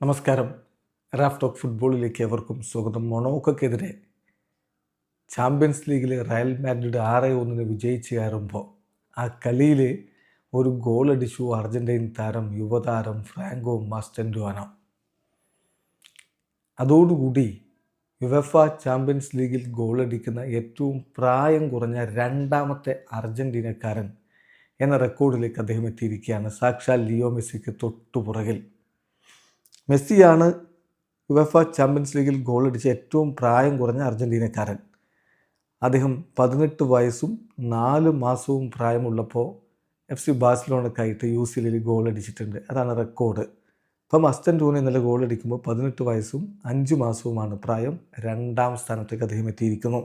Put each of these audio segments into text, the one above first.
നമസ്കാരം. Raf talk ഫുട്ബോളിലേക്ക് എവർക്കും സ്വാഗതം. മൊണോക്കോക്കെതിരെ ചാമ്പ്യൻസ് ലീഗിൽ റയൽ മാഡ്രിഡ് 6-1 വിജയിച്ച് കയറുമ്പോൾ ആ കളിയിൽ ഒരു ഗോളടിച്ചു അർജൻറ്റീൻ താരം, യുവതാരം ഫ്രാങ്കോ മാസ്റ്റൻഡുവാനോ. അതോടുകൂടി യുവേഫ ചാമ്പ്യൻസ് ലീഗിൽ ഗോളടിക്കുന്ന ഏറ്റവും പ്രായം കുറഞ്ഞ രണ്ടാമത്തെ അർജൻറ്റീനക്കാരൻ എന്ന റെക്കോർഡിലേക്ക് അദ്ദേഹം എത്തിയിരിക്കുകയാണ്. സാക്ഷാൽ ലിയോ മെസ്സിക്ക് തൊട്ടുപുറകിൽ. മെസ്സിയാണ് യുവേഫ ചാമ്പ്യൻസ് ലീഗിൽ ഗോളടിച്ച ഏറ്റവും പ്രായം കുറഞ്ഞ അർജൻറ്റീനക്കാരൻ. അദ്ദേഹം 18 വയസ്സും 4 മാസവും പ്രായമുള്ളപ്പോൾ FC ബാഴ്സലോണക്കായിട്ട് UCLയിൽ ഗോളടിച്ചിട്ടുണ്ട്. അതാണ് റെക്കോർഡ്. അപ്പം മാസ്റ്റൻഡുവാനോ ഇന്നലെ ഗോളടിക്കുമ്പോൾ 18 വയസ്സും 5 മാസവുമാണ് പ്രായം. 2ാം സ്ഥാനത്തേക്ക് അദ്ദേഹം എത്തിയിരിക്കുന്നു.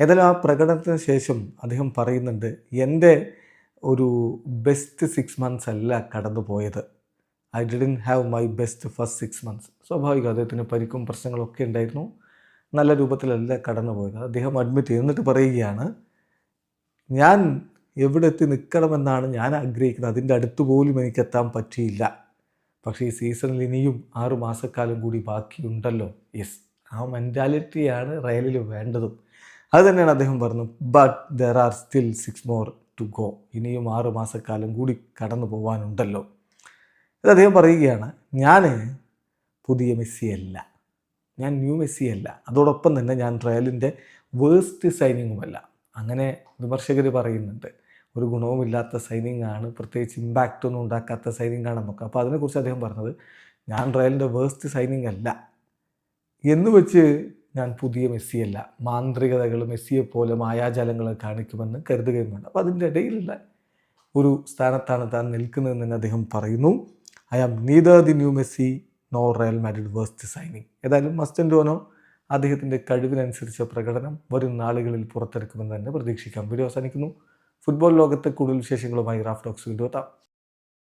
ഏതായാലും ആ പ്രകടനത്തിന് ശേഷം അദ്ദേഹം പറയുന്നുണ്ട്, എൻ്റെ ഒരു ബെസ്റ്റ് 6 മന്ത്സ് അല്ല കടന്നു പോയത്. I didn't have my best first 6 months. സ്വാഭാവികം, അദ്ദേഹത്തിന് പരിക്കും പ്രശ്നങ്ങളൊക്കെ ഉണ്ടായിരുന്നു. നല്ല രൂപത്തിലല്ല കടന്നു പോയത്. അദ്ദേഹം അഡ്മിറ്റ് ചെയ്തിട്ട് പറയുകയാണ്, ഞാൻ എവിടെ എത്തി നിൽക്കണമെന്നാണ് ഞാൻ ആഗ്രഹിക്കുന്നത്. അതിൻ്റെ അടുത്ത് പോലും എനിക്ക് എത്താൻ പറ്റിയില്ല. പക്ഷേ ഈ സീസണിൽ ഇനിയും 6 മാസക്കാലം കൂടി ബാക്കിയുണ്ടല്ലോ. യെസ്, ആ മെൻറ്റാലിറ്റിയാണ് റയലിൽ വേണ്ടതും. അത് തന്നെയാണ് അദ്ദേഹം പറഞ്ഞത്. But there are still 6 more to go. ഇനിയും 6 മാസക്കാലം കൂടി കടന്നു പോകാനുണ്ടല്ലോ. ഇത് അദ്ദേഹം പറയുകയാണ്, ഞാൻ പുതിയ മെസ്സിയല്ല, ഞാൻ ന്യൂ മെസ്സിയല്ല. അതോടൊപ്പം തന്നെ ഞാൻ റയലിൻ്റെ വേഴ്സ്റ്റ് സൈനിങ്ങുമല്ല. അങ്ങനെ വിമർശകർ പറയുന്നുണ്ട്, ഒരു ഗുണവുമില്ലാത്ത സൈനിങ് ആണ്, പ്രത്യേകിച്ച് ഇമ്പാക്റ്റ് ഒന്നും ഉണ്ടാക്കാത്ത സൈനിങ് ആണെന്നൊക്കെ. അപ്പോൾ അതിനെക്കുറിച്ച് അദ്ദേഹം പറഞ്ഞത്, ഞാൻ റയലിൻ്റെ വേഴ്സ്റ്റ് സൈനിങ് അല്ല എന്ന് വെച്ച് ഞാൻ പുതിയ മെസ്സിയല്ല. മാന്ത്രികതകൾ മെസ്സിയെപ്പോലെ മായാജാലങ്ങൾ കാണിക്കുമെന്ന് കരുതുകയും വേണ്ട. അപ്പോൾ അതിൻ്റെ ഇടയിലുള്ള ഒരു സ്ഥാനത്താണ് താൻ നിൽക്കുന്നതെന്ന് തന്നെ അദ്ദേഹം പറയുന്നു. I am neither the new Messi nor Real Madrid worst signing. ഏതായാലും മാസ്റ്റൻഡുവാനോ അദ്ദേഹത്തിൻ്റെ കഴിവിനനുസരിച്ച പ്രകടനം വരും നാളുകളിൽ പുറത്തെടുക്കുമെന്ന് തന്നെ പ്രതീക്ഷിക്കാം. വീഡിയോ അവസാനിക്കുന്നു. ഫുട്ബോൾ ലോകത്തെ കൂടുതൽ വിശേഷങ്ങളുമായി റാഫ് ടോക്സ് വീണ്ടും എത്താം.